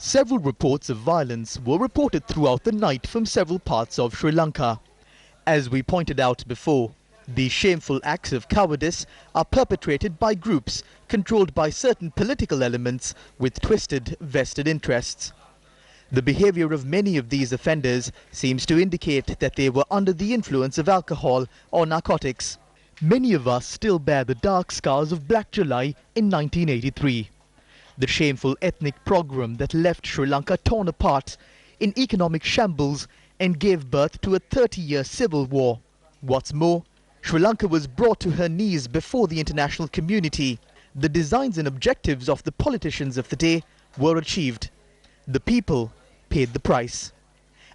Several reports of violence were reported throughout the night from several parts of Sri Lanka. As we pointed out before, these shameful acts of cowardice are perpetrated by groups controlled by certain political elements with twisted vested interests. The behavior of many of these offenders seems to indicate that they were under the influence of alcohol or narcotics. Many of us still bear the dark scars of Black July in 1983. The shameful ethnic pogrom that left Sri Lanka torn apart in economic shambles and gave birth to a 30-year civil war. What's more, Sri Lanka was brought to her knees before the international community. The designs and objectives of the politicians of the day were achieved. The people paid the price.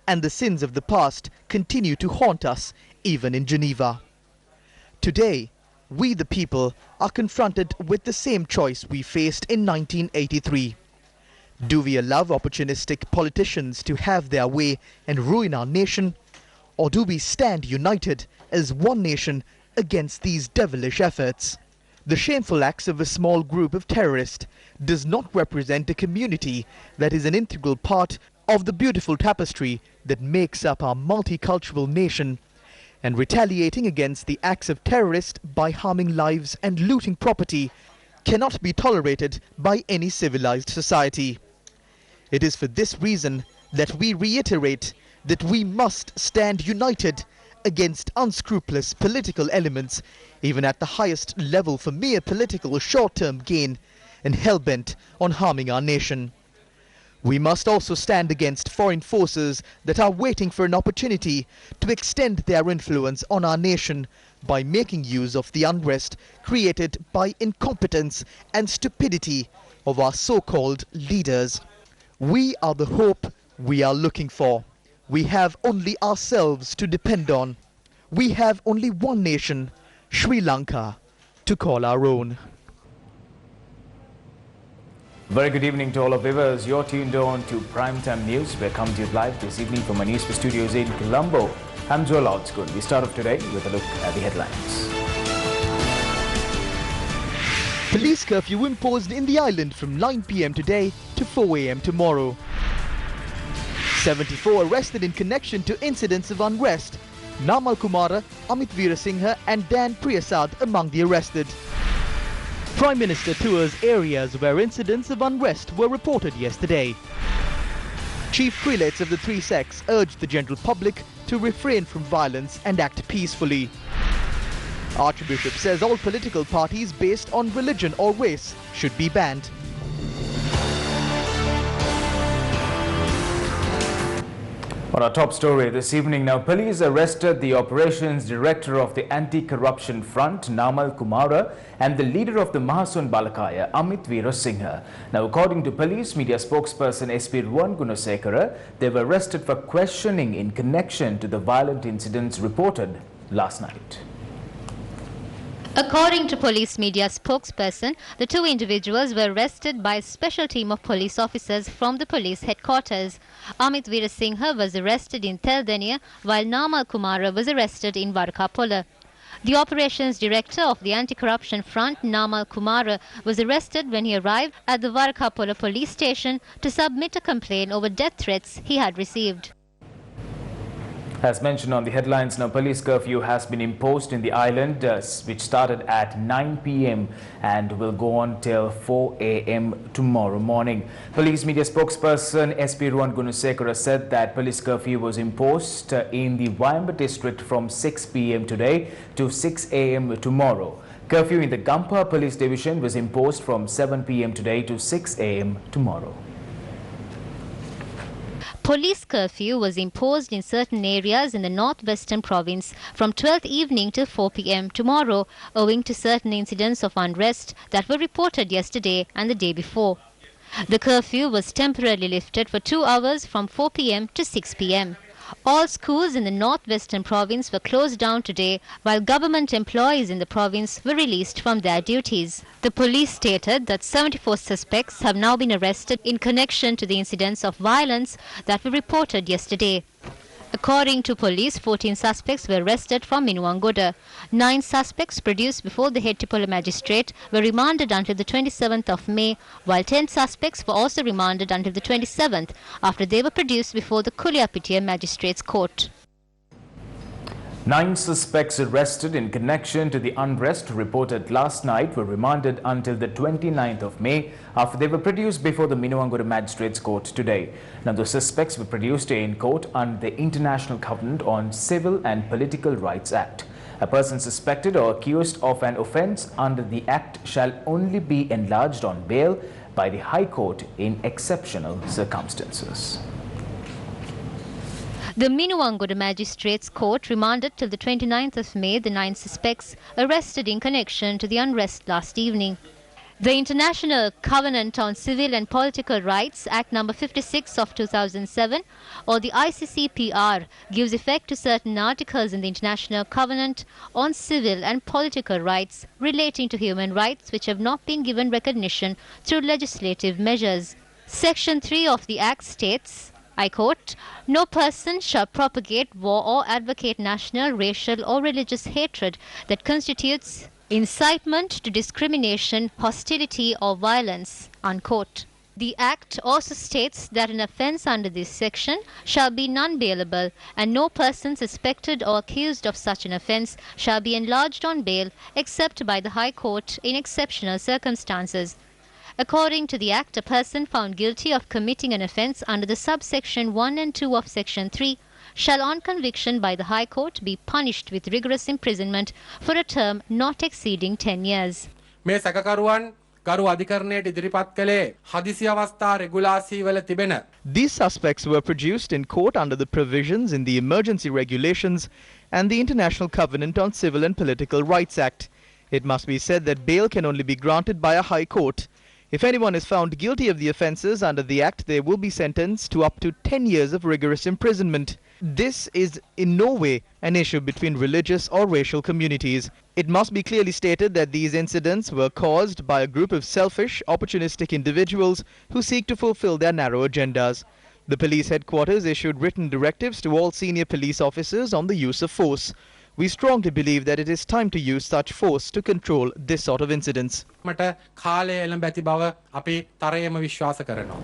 And the sins of the past continue to haunt us, even in Geneva. Today, we the people are confronted with the same choice we faced in 1983. Do we allow opportunistic politicians to have their way and ruin our nation? Or do we stand united as one nation against these devilish efforts? The shameful acts of a small group of terrorists does not represent a community that is an integral part of the beautiful tapestry that makes up our multicultural nation. And retaliating against the acts of terrorists by harming lives and looting property cannot be tolerated by any civilized society. It is for this reason that we reiterate that we must stand united against unscrupulous political elements, even at the highest level for mere political short-term gain and hell-bent on harming our nation. We must also stand against foreign forces that are waiting for an opportunity to extend their influence on our nation by making use of the unrest created by incompetence and stupidity of our so-called leaders. We are the hope we are looking for. We have only ourselves to depend on. We have only one nation, Sri Lanka, to call our own. Very good evening to all our viewers. You're tuned on to Primetime News. We're coming to you live this evening from our Newsfirst studios in Colombo. I'm Joel Outsgood. We start off today with a look at the headlines. Police curfew imposed in the island from 9 p.m. today to 4 a.m. tomorrow. 74 arrested in connection to incidents of unrest. Namal Kumara, Amit Veerasinghe and Dan Priyasad among the arrested. Prime Minister tours areas where incidents of unrest were reported yesterday. Chief prelates of the three sects urged the general public to refrain from violence and act peacefully. Archbishop says all political parties based on religion or race should be banned. On our top story this evening now, police arrested the operations director of the anti-corruption front, Namal Kumara, and the leader of the Mahasun Balakaya, Amit Veerasinghe. Now, according to police media spokesperson SP Gunasekara, they were arrested for questioning in connection to the violent incidents reported last night. According to police media spokesperson, the two individuals were arrested by a special team of police officers from the police headquarters. Amit Veerasinghe was arrested in Teldenia, while Namal Kumara was arrested in Varkapola. The operations director of the anti-corruption front, Namal Kumara, was arrested when he arrived at the Varkapola police station to submit a complaint over death threats he had received. As mentioned on the headlines, now police curfew has been imposed in the island, which started at 9 p.m. and will go on till 4 a.m. tomorrow morning. Police media spokesperson SP Gunasekara said that police curfew was imposed in the Wayamba district from 6 p.m. today to 6 a.m. tomorrow. Curfew in the Gampa police division was imposed from 7 p.m. today to 6 a.m. tomorrow. Police curfew was imposed in certain areas in the northwestern province from 12th evening till 4 p.m. tomorrow, owing to certain incidents of unrest that were reported yesterday and the day before. The curfew was temporarily lifted for 2 hours from 4 p.m. to 6 p.m. All schools in the northwestern province were closed down today, while government employees in the province were released from their duties. The police stated that 74 suspects have now been arrested in connection to the incidents of violence that were reported yesterday. According to police, 14 suspects were arrested from Minuwangoda. 9 suspects produced before the Hettipola magistrate were remanded until the 27th of May, while 10 suspects were also remanded until the 27th after they were produced before the Kuliapitiya magistrates court. 9 suspects arrested in connection to the unrest reported last night were remanded until the 29th of May after they were produced before the Minuwangoda Magistrates Court today. Now, the suspects were produced in court under the International Covenant on Civil and Political Rights Act. A person suspected or accused of an offence under the Act shall only be enlarged on bail by the High Court in exceptional circumstances. The Minuwangoda Magistrates Court remanded till the 29th of May the 9 suspects arrested in connection to the unrest last evening. The International Covenant on Civil and Political Rights Act No. 56 of 2007, or the ICCPR, gives effect to certain articles in the International Covenant on Civil and Political Rights relating to human rights which have not been given recognition through legislative measures. Section 3 of the Act states, I quote, "No person shall propagate war or advocate national, racial or religious hatred that constitutes incitement to discrimination, hostility or violence," unquote. The Act also states that an offence under this section shall be non-bailable and no person suspected or accused of such an offence shall be enlarged on bail except by the High Court in exceptional circumstances. According to the Act, a person found guilty of committing an offence under the subsection 1 and 2 of section 3 shall on conviction by the High Court be punished with rigorous imprisonment for a term not exceeding 10 years. මේ සැකකරුවන් ගරු අධිකරණයට ඉදිරිපත් කළේ හදිසි අවස්ථා රෙගුලාසිවල තිබෙන. These suspects were produced in court under the provisions in the Emergency Regulations and the International Covenant on Civil and Political Rights Act. It must be said that bail can only be granted by a High Court. If anyone is found guilty of the offences under the Act, they will be sentenced to up to 10 years of rigorous imprisonment. This is in no way an issue between religious or racial communities. It must be clearly stated that these incidents were caused by a group of selfish, opportunistic individuals who seek to fulfill their narrow agendas. The police headquarters issued written directives to all senior police officers on the use of force. We strongly believe that it is time to use such force to control this sort of incidents. මට කාලය එළඹ ඇති බව අපි තරයේම විශ්වාස කරනවා.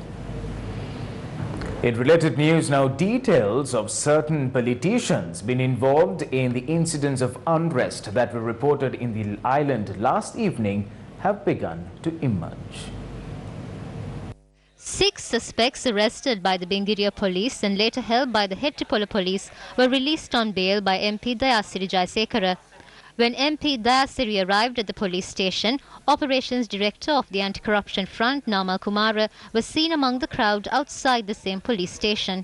In related news now, details of certain politicians been involved in the incidents of unrest that were reported in the island last evening have begun to emerge. 6 suspects arrested by the Bingiria police and later held by the Hettipola police were released on bail by MP Dayasiri Jayasekara. When MP Dayasiri arrived at the police station, Operations Director of the Anti-Corruption Front, Namal Kumara, was seen among the crowd outside the same police station.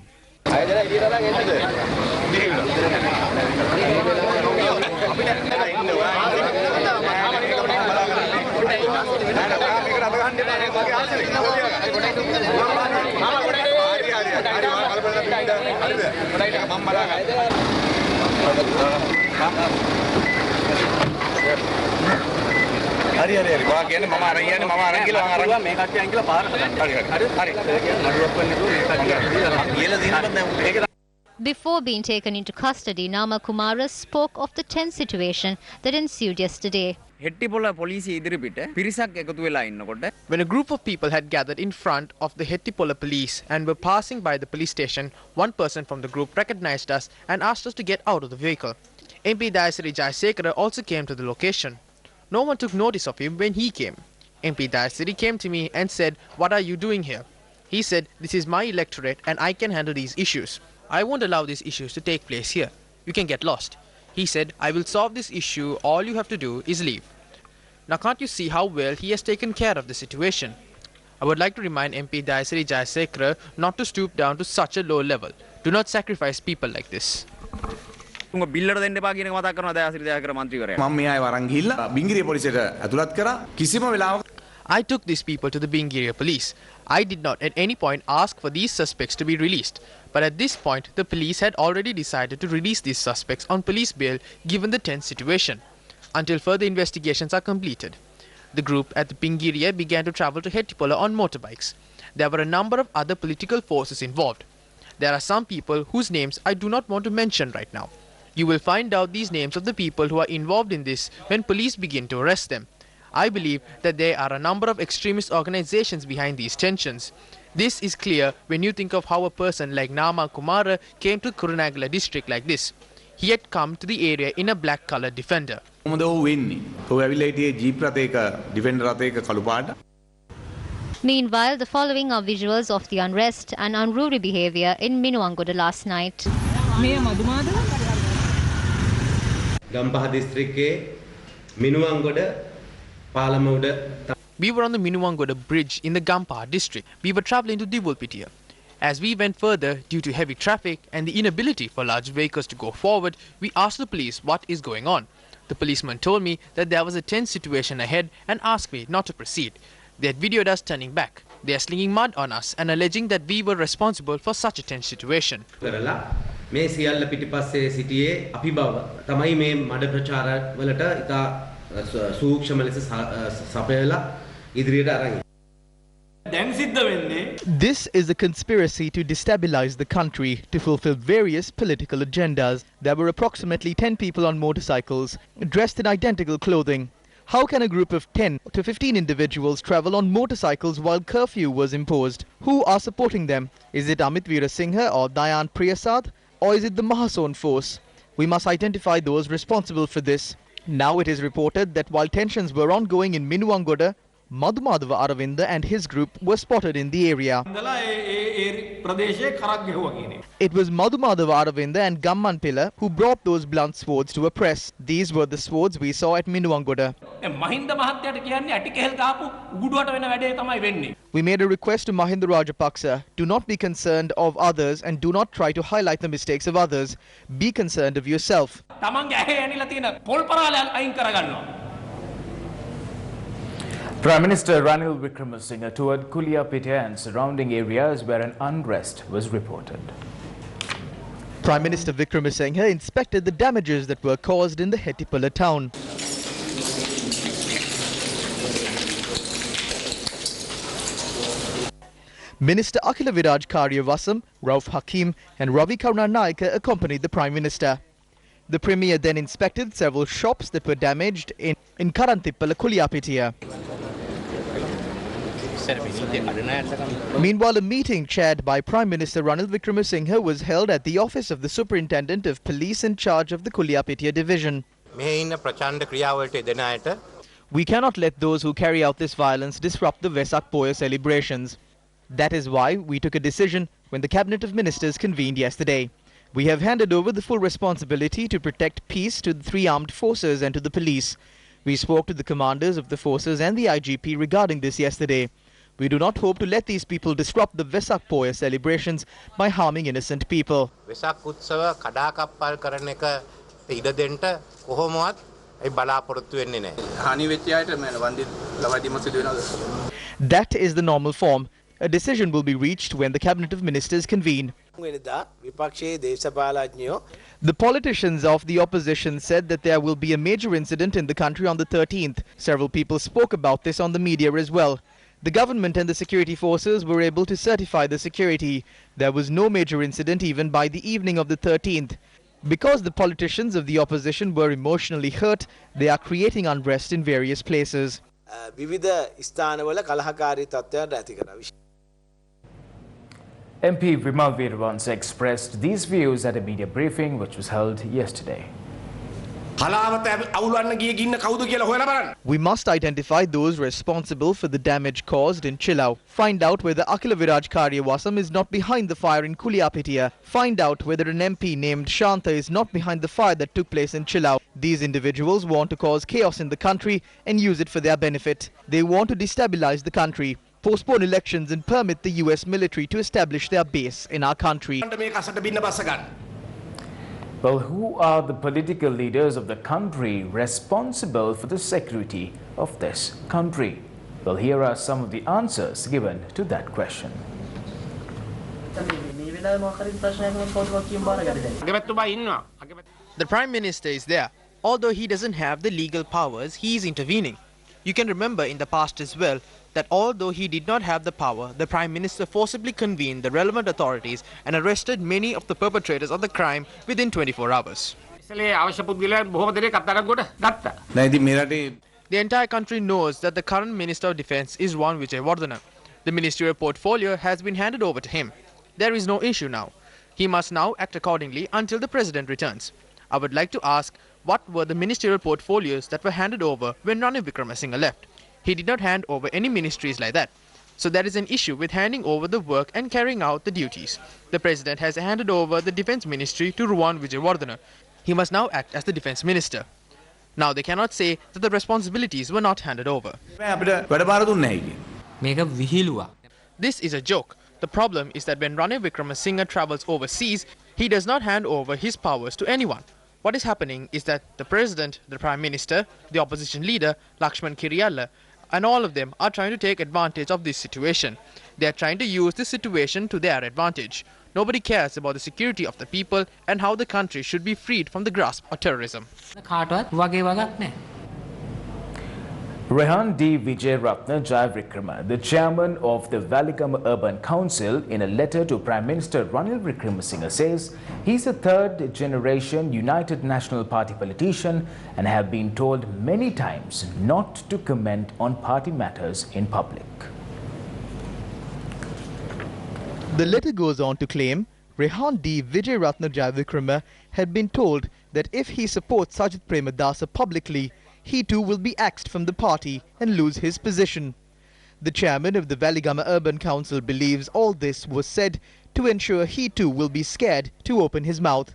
Before being taken into custody, Namal Kumara spoke of the tense situation that ensued yesterday. When a group of people had gathered in front of the Hettipola police and were passing by the police station, one person from the group recognized us and asked us to get out of the vehicle. MP Dayasiri Jayasekara also came to the location. No one took notice of him when he came. MP Dayasiri came to me and said, "What are you doing here?" He said, "This is my electorate and I can handle these issues. I won't allow these issues to take place here. You can get lost." He said, "I will solve this issue. All you have to do is leave." Now can't you see how well he has taken care of the situation? I would like to remind MP Dayasiri Jayasekara not to stoop down to such a low level. Do not sacrifice people like this. I took these people to the Bingiria police. I did not at any point ask for these suspects to be released. But at this point, the police had already decided to release these suspects on police bail given the tense situation, until further investigations are completed. The group at the Bingiria began to travel to Hettipola on motorbikes. There were a number of other political forces involved. There are some people whose names I do not want to mention right now. You will find out these names of the people who are involved in this when police begin to arrest them. I believe that there are a number of extremist organizations behind these tensions. This is clear when you think of how a person like Nama Kumara came to Kurunagala district like this. He had come to the area in a black colored Defender. Meanwhile, the following are visuals of the unrest and unruly behavior in Minuwangoda last night. Gampaha දිස්ත්‍රික්කයේ Minuwangoda පාලමුඩ. We were on the Minuwangoda bridge in the Gampaha district. We were traveling to Divulpitiya. As we went further, due to heavy traffic and the inability for large vehicles to go forward, we asked the police what is going on. The policeman told me that there was a tense situation ahead and asked me not to proceed. They had videoed us turning back. They are slinging mud on us and alleging that we were responsible for such a tense situation. මේ සියල්ල පිටිපස්සේ සිටියේ අපි බව තමයි මේ මඩ ප්‍රචාර වලට ඉතා සූක්ෂම ලෙස සපයලා ඉදිරියට අරන්. This is a conspiracy to destabilize the country to fulfill various political agendas. There were approximately 10 people on motorcycles dressed in identical clothing. How can a group of 10 to 15 individuals travel on motorcycles while curfew was imposed? Who are supporting them? Is it Amit Veerasinghe or Dayan Priyasad? Or is it the Mahason force? We must identify those responsible for this. Now it is reported that while tensions were ongoing in Minuwangoda, Madhumadava Aravinda and his group were spotted in the area. It was Madhumadava Aravinda and Gamman Pilla who brought those blunt swords to oppress. These were the swords we saw at Minuwangoda. We made a request to Mahinda Rajapaksa: do not be concerned of others and do not try to highlight the mistakes of others. Be concerned of yourself. Prime Minister Ranil Wickremesinghe toured Kuliyapitiya and surrounding areas where an unrest was reported. Prime Minister Wickremesinghe inspected the damages that were caused in the Hetipula town. Minister Akhila Viraj Karyavasam, Rauf Hakim and Ravi Karunanayake accompanied the Prime Minister. The Premier then inspected several shops that were damaged in Karantippala, Kuliyapitiya. Meanwhile, a meeting chaired by Prime Minister Ranil Wickremesinghe was held at the office of the Superintendent of Police in charge of the Kuliyapitiya division. We cannot let those who carry out this violence disrupt the Vesak Poya celebrations. That is why we took a decision when the Cabinet of Ministers convened yesterday. We have handed over the full responsibility to protect peace to the three armed forces and to the police. We spoke to the commanders of the forces and the IGP regarding this yesterday. We do not hope to let these people disrupt the Vesak Poya celebrations by harming innocent people. Vesak Utsawa kadakappal කරන එක ඉඩ දෙන්න කොහොමවත් ඒ බලාපොරොත්තු වෙන්නේ නැහැ. හානි වෙච්ච අයට මම වන්දි ලබා දීම සිදු වෙනවද? That is the normal form. A decision will be reached when the Cabinet of Ministers convene. The politicians of the opposition said that there will be a major incident in the country on the 13th. Several people spoke about this on the media as well. The government and the security forces were able to certify the security. There was no major incident even by the evening of the 13th. Because the politicians of the opposition were emotionally hurt, they are creating unrest in various places. MP Vimal Veerwansa expressed these views at a media briefing which was held yesterday. We must identify those responsible for the damage caused in Chilau. Find out whether Akhila Viraj Karyavasam is not behind the fire in Kuliyapitiya. Find out whether an MP named Shanta is not behind the fire that took place in Chilau. These individuals want to cause chaos in the country and use it for their benefit. They want to destabilize the country, postpone elections and permit the US military to establish their base in our country. Well, who are the political leaders of the country responsible for the security of this country? Well, here are some of the answers given to that question. The Prime Minister is there. Although he doesn't have the legal powers, he is intervening. You can remember in the past as well that although he did not have the power, the Prime Minister forcibly convened the relevant authorities and arrested many of the perpetrators of the crime within 24 hours. The entire country knows that the current Minister of Defence is Wan Wijewardena. The ministerial portfolio has been handed over to him. There is no issue now. He must now act accordingly until the President returns. I would like to ask, what were the ministerial portfolios that were handed over when Ranil Wickremesinghe left? He did not hand over any ministries like that. So there is an issue with handing over the work and carrying out the duties. The President has handed over the Defence Ministry to Wan Wijewardena. He must now act as the Defence Minister. Now they cannot say that the responsibilities were not handed over. This is a joke. The problem is that when Ranil Wickremesinghe travels overseas, he does not hand over his powers to anyone. What is happening is that the President, the Prime Minister, the opposition leader, Lakshman Kiriyalla, and all of them are trying to take advantage of this situation. They are trying to use this situation to their advantage. Nobody cares about the security of the people and how the country should be freed from the grasp of terrorism. Rehan D. Vijayratna Jayavikrama, the chairman of the Valigama Urban Council, in a letter to Prime Minister Ranil Wickremesinghe says he's a third-generation United National Party politician and have been told many times not to comment on party matters in public. The letter goes on to claim Rehan D. Vijayratna Jayavikrama had been told that if he supports Sajid Premadasa publicly, he too will be axed from the party and lose his position. The chairman of the Valigama Urban Council believes all this was said to ensure he too will be scared to open his mouth.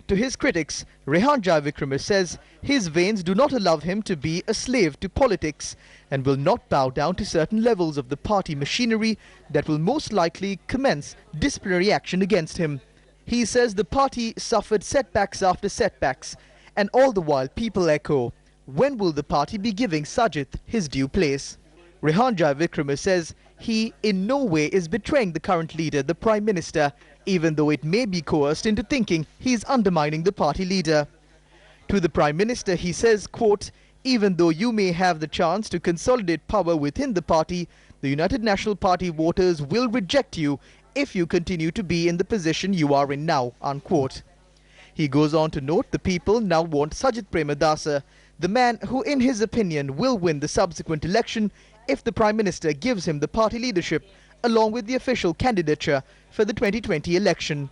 To his critics, Rehan Jayavikrama says his veins do not allow him to be a slave to politics and will not bow down to certain levels of the party machinery that will most likely commence disciplinary action against him. He says the party suffered setbacks after setbacks, and all the while people echo, when will the party be giving Sajid his due place? Rehan Jayavikrama says he in no way is betraying the current leader, the Prime Minister, even though it may be coerced into thinking he is undermining the party leader. To the Prime Minister he says, quote, even though you may have the chance to consolidate power within the party, the United National Party voters will reject you if you continue to be in the position you are in now, unquote. He goes on to note the people now want Sajid Premadasa, the man who in his opinion will win the subsequent election if the Prime Minister gives him the party leadership along with the official candidature for the 2020 election.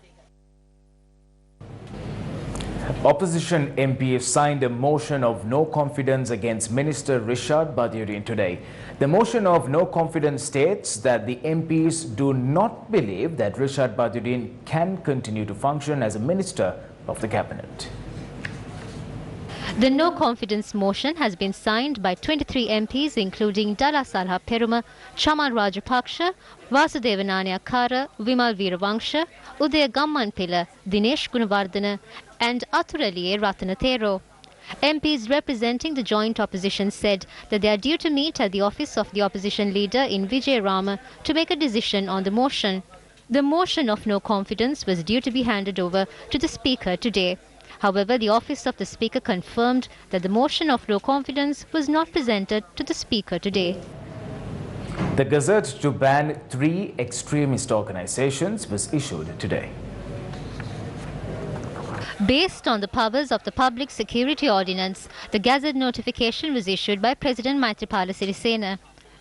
Opposition MPs signed a motion of no confidence against Minister Rishad Badruddin today. The motion of no confidence states that the MPs do not believe that Rishad Badruddin can continue to function as a minister of the cabinet. The no confidence motion has been signed by 23 MPs including Dala Salha Peruma, Chamal Rajapaksa, Vasudevananya Kara, Vimal Veeravangsha, Udaya Gammanpilla, Dinesh Gunawardena and Athuraliye Ratanathero. MPs representing the joint opposition said that they are due to meet at the office of the opposition leader in Vijayarama to make a decision on the motion. The motion of no confidence was due to be handed over to the Speaker today. However, the office of the Speaker confirmed that the motion of no confidence was not presented to the Speaker today. The gazette to ban 3 extremist organizations was issued today. Based on the powers of the Public Security Ordinance, the Gazette notification was issued by President Maithripala Sirisena.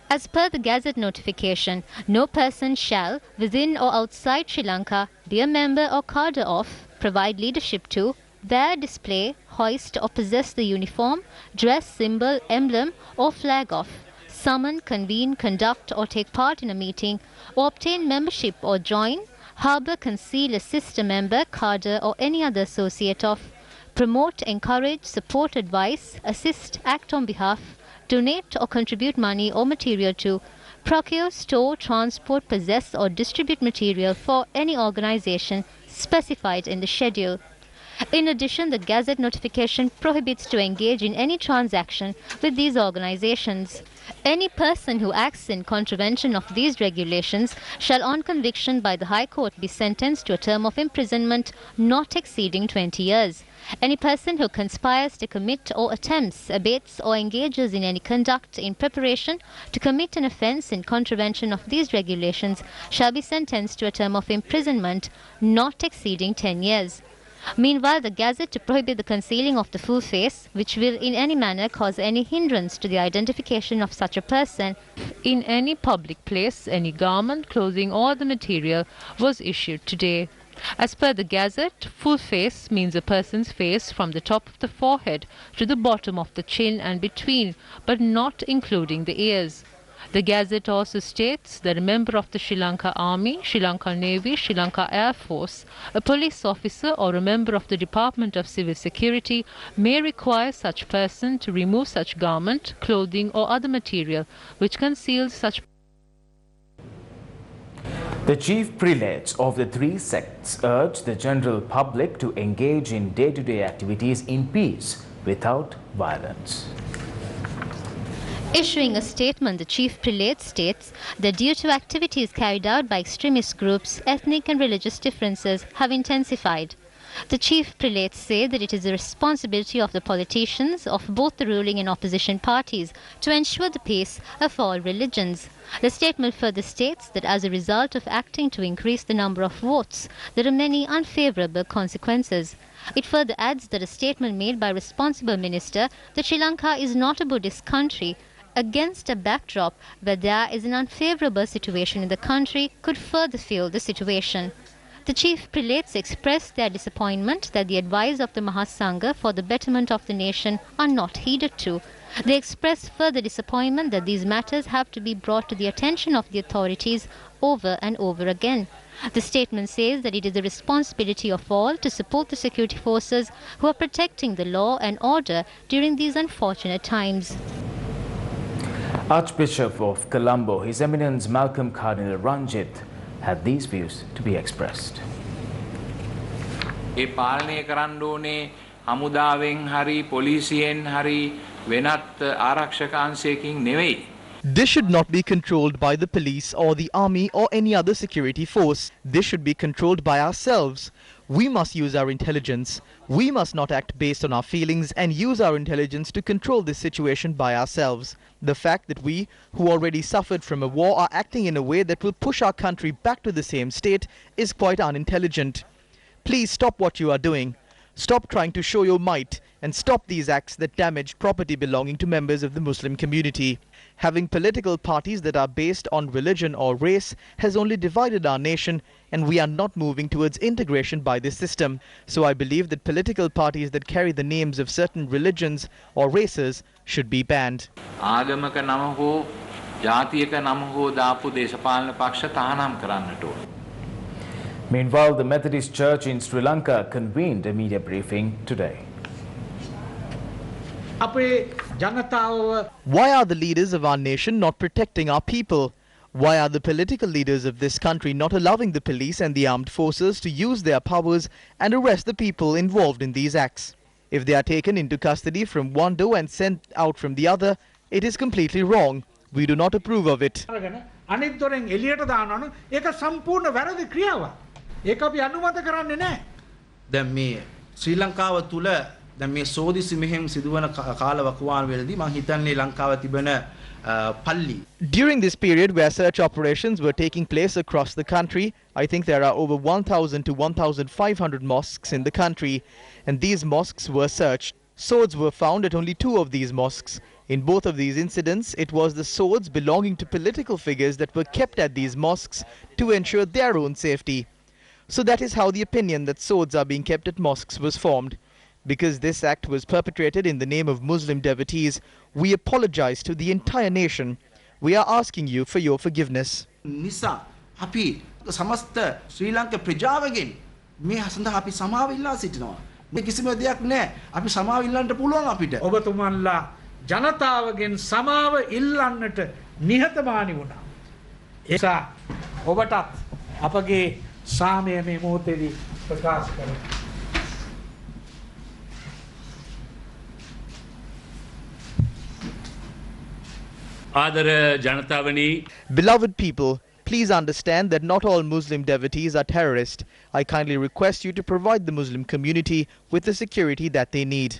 As per the Gazette notification, no person shall, within or outside Sri Lanka, be a member or cadre of, provide leadership to, wear, display, hoist or possess the uniform, dress, symbol, emblem or flag of, summon, convene, conduct or take part in a meeting, or obtain membership or join, harbour, conceal, assist a member, cadre or any other associate of, promote, encourage, support, advise, assist, act on behalf, donate or contribute money or material to, procure, store, transport, possess or distribute material for any organisation specified in the schedule. In addition, the Gazette notification prohibits to engage in any transaction with these organizations. Any person who acts in contravention of these regulations shall on conviction by the High Court be sentenced to a term of imprisonment not exceeding 20 years Any person who conspires to commit or attempts, abates or engages in any conduct in preparation to commit an offence in contravention of these regulations shall be sentenced to a term of imprisonment not exceeding 10 years. Meanwhile, the Gazette to prohibit the concealing of the full face, which will in any manner cause any hindrance to the identification of such a person in any public place, any garment, clothing or other material, was issued today. As per the Gazette, full face means a person's face from the top of the forehead to the bottom of the chin and between, but not including the ears. The Gazette also states that a member of the Sri Lanka Army, Sri Lanka Navy, Sri Lanka Air Force, a police officer or a member of the Department of Civil Security may require such person to remove such garment, clothing or other material which conceals such. The chief prelates of the three sects urge the general public to engage in day-to-day activities in peace without violence. Issuing a statement, the chief prelate states that due to activities carried out by extremist groups, ethnic and religious differences have intensified. The chief prelates say that it is the responsibility of the politicians of both the ruling and opposition parties to ensure the peace of all religions. The statement further states that as a result of acting to increase the number of votes, there are many unfavourable consequences. It further adds that a statement made by a responsible minister that Sri Lanka is not a Buddhist country against a backdrop where there is an unfavourable situation in the country could further fuel the situation. The chief prelates expressed their disappointment that the advice of the Mahasangha for the betterment of the nation are not heeded to. They expressed further disappointment that these matters have to be brought to the attention of the authorities over and over again. The statement says that it is the responsibility of all to support the security forces who are protecting the law and order during these unfortunate times. Archbishop of Colombo, His Eminence Malcolm Cardinal Ranjit, had these views to be expressed. ඒ පාලනය කරන්න ඕනේ හමුදාවෙන් හරි පොලිසියෙන් හරි වෙනත් ආරක්ෂක අංශයකින් නෙවෙයි. This should not be controlled by the police or the army or any other security force. This should be controlled by ourselves. We must use our intelligence. We must not act based on our feelings and use our intelligence to control this situation by ourselves. The fact that we, who already suffered from a war, are acting in a way that will push our country back to the same state is quite unintelligent. Please stop what you are doing. Stop trying to show your might and stop these acts that damage property belonging to members of the Muslim community. Having political parties that are based on religion or race has only divided our nation, and we are not moving towards integration by this system. So I believe that political parties that carry the names of certain religions or races should be banned. ආගමක නම හෝ ජාතියක නම හෝ දාපු දේශපාලන පක්ෂ තහනම් කරන්නට ඕන. Meanwhile, the Methodist Church in Sri Lanka convened a media briefing today. Why are the leaders of our nation not protecting our people? Why are the political leaders of this country not allowing the police and the armed forces to use their powers and arrest the people involved in these acts? If they are taken into custody from one door and sent out from the other, it is completely wrong. We do not approve of it. දැන් මේ ශ්‍රී ලංකාව තුල දැන් මේ සෝදිසි මෙහෙම සිදුවන කාල වකවාන වලදී මම හිතන්නේ ලංකාව තිබෙන පල්ලි. During this period where search operations were taking place across the country, I think there are over 1,000 to 1,500 mosques in the country, and these mosques were searched. Swords were found at only 2 of these mosques. In both of these incidents, it was the swords belonging to political figures that were kept at these mosques to ensure their own safety. So that is how the opinion that swords are being kept at mosques was formed. Because this act was perpetrated in the name of Muslim devotees, we apologize to the entire nation. We are asking you for your forgiveness. නිසා අපි සමස්ත ශ්‍රී ලංකා ප්‍රජාවගෙන් මේ හසඳ අපි සමාව ඉල්ලා සිටිනවා. මේ කිසිම දෙයක් නැහැ. අපි සමාව ඉල්ලන්න පුළුවන් අපිට. ඔබතුමන්ලා ජනතාවගෙන් සමාව ඉල්ලන්නට නිහතමානී වුණා. ඒසා ඔබටත් අපගේ සාමය මේ මොහොතේදී ප්‍රකාශ කරමු. Beloved people, Please understand that not all Muslim devotees are terrorists. I kindly request you to provide the Muslim community with the security that they need.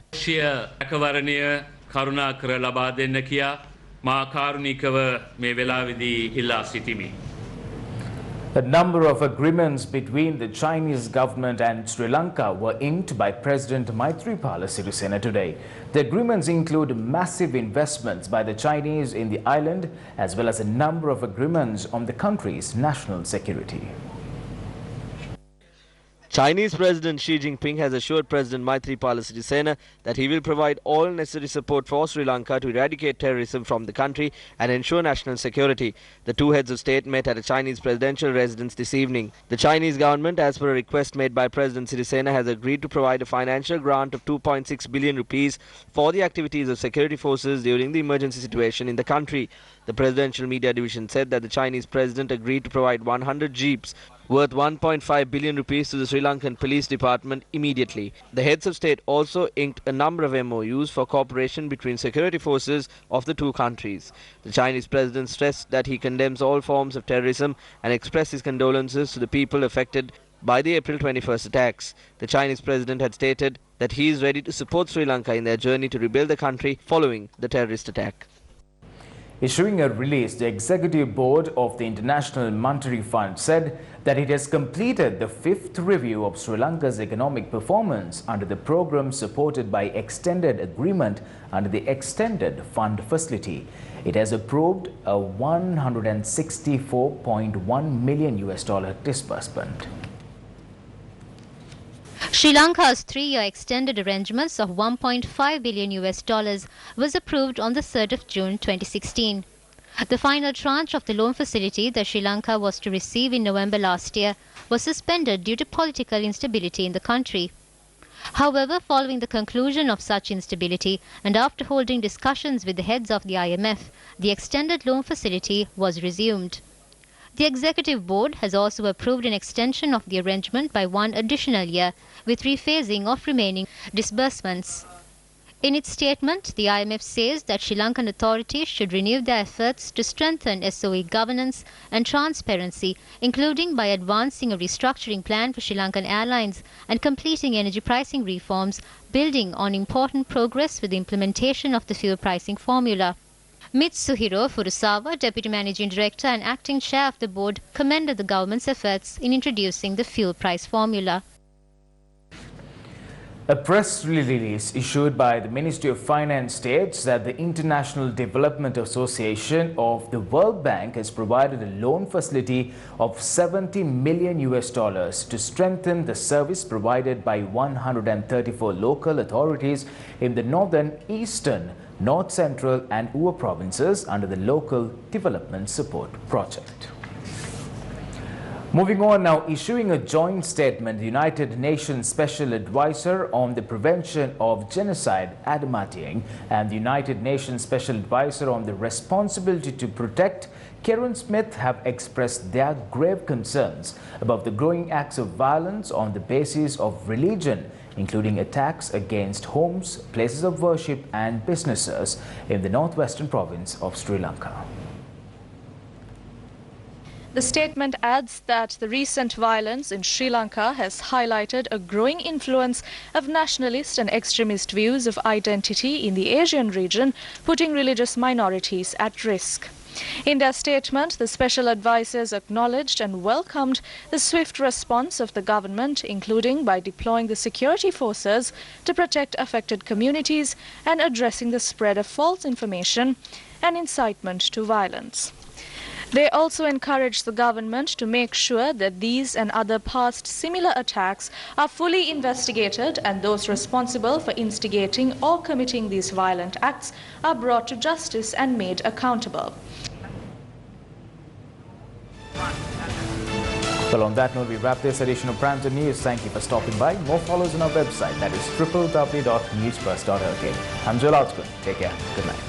A number of agreements between the Chinese government and Sri Lanka were inked by President Maithripala Sirisena today. The agreements include massive investments by the Chinese in the island, as well as a number of agreements on the country's national security. Chinese President Xi Jinping has assured President Maithripala Sirisena that he will provide all necessary support for Sri Lanka to eradicate terrorism from the country and ensure national security. The two heads of state met at a Chinese presidential residence this evening. The Chinese government, as per a request made by President Sirisena, has agreed to provide a financial grant of 2.6 billion rupees for the activities of security forces during the emergency situation in the country. The presidential media division said that the Chinese president agreed to provide 100 jeeps worth 1.5 billion rupees to the Sri Lankan Police Department immediately. The heads of state also inked a number of MOUs for cooperation between security forces of the two countries. The Chinese president stressed that he condemns all forms of terrorism and expressed his condolences to the people affected by the April 21st attacks. The Chinese president had stated that he is ready to support Sri Lanka in their journey to rebuild the country following the terrorist attack. Issuing a release, the Executive Board of the International Monetary Fund said that it has completed the 5th review of Sri Lanka's economic performance under the program supported by extended agreement under the Extended Fund Facility. It has approved a $164.1 million disbursement. Sri Lanka's 3-year extended arrangements of $1.5 billion was approved on the 3rd of June 2016. The final tranche of the loan facility that Sri Lanka was to receive in November last year was suspended due to political instability in the country. However, following the conclusion of such instability and after holding discussions with the heads of the IMF, the extended loan facility was resumed. The Executive Board has also approved an extension of the arrangement by 1 additional year, with rephasing of remaining disbursements. In its statement, the IMF says that Sri Lankan authorities should renew their efforts to strengthen SOE governance and transparency, including by advancing a restructuring plan for Sri Lankan Airlines and completing energy pricing reforms, building on important progress with the implementation of the fuel pricing formula. Mitsuhiro Furusawa, Deputy Managing Director and Acting Chair of the Board, commended the government's efforts in introducing the fuel price formula. A press release issued by the Ministry of Finance states that the International Development Association of the World Bank has provided a loan facility of $70 million to strengthen the service provided by 134 local authorities in the northern, eastern, North Central and Ua provinces under the Local Development Support Project. Moving on now, issuing a joint statement, the United Nations Special Advisor on the Prevention of Genocide, Adam Atieng, and the United Nations Special Advisor on the Responsibility to Protect, Karen Smith, have expressed their grave concerns about the growing acts of violence on the basis of religion, including attacks against homes, places of worship and businesses in the northwestern province of Sri Lanka. The statement adds that the recent violence in Sri Lanka has highlighted a growing influence of nationalist and extremist views of identity in the Asian region, putting religious minorities at risk. In their statement, the special advisors acknowledged and welcomed the swift response of the government, including by deploying the security forces to protect affected communities and addressing the spread of false information and incitement to violence. They also encouraged the government to make sure that these and other past similar attacks are fully investigated and those responsible for instigating or committing these violent acts are brought to justice and made accountable. Well, on that note, we wrap this edition of Primetime News. Thank you for stopping by. More follows on our website, that is www.newsfirst.lk. I'm Joel Outspoon. Take care. Good night.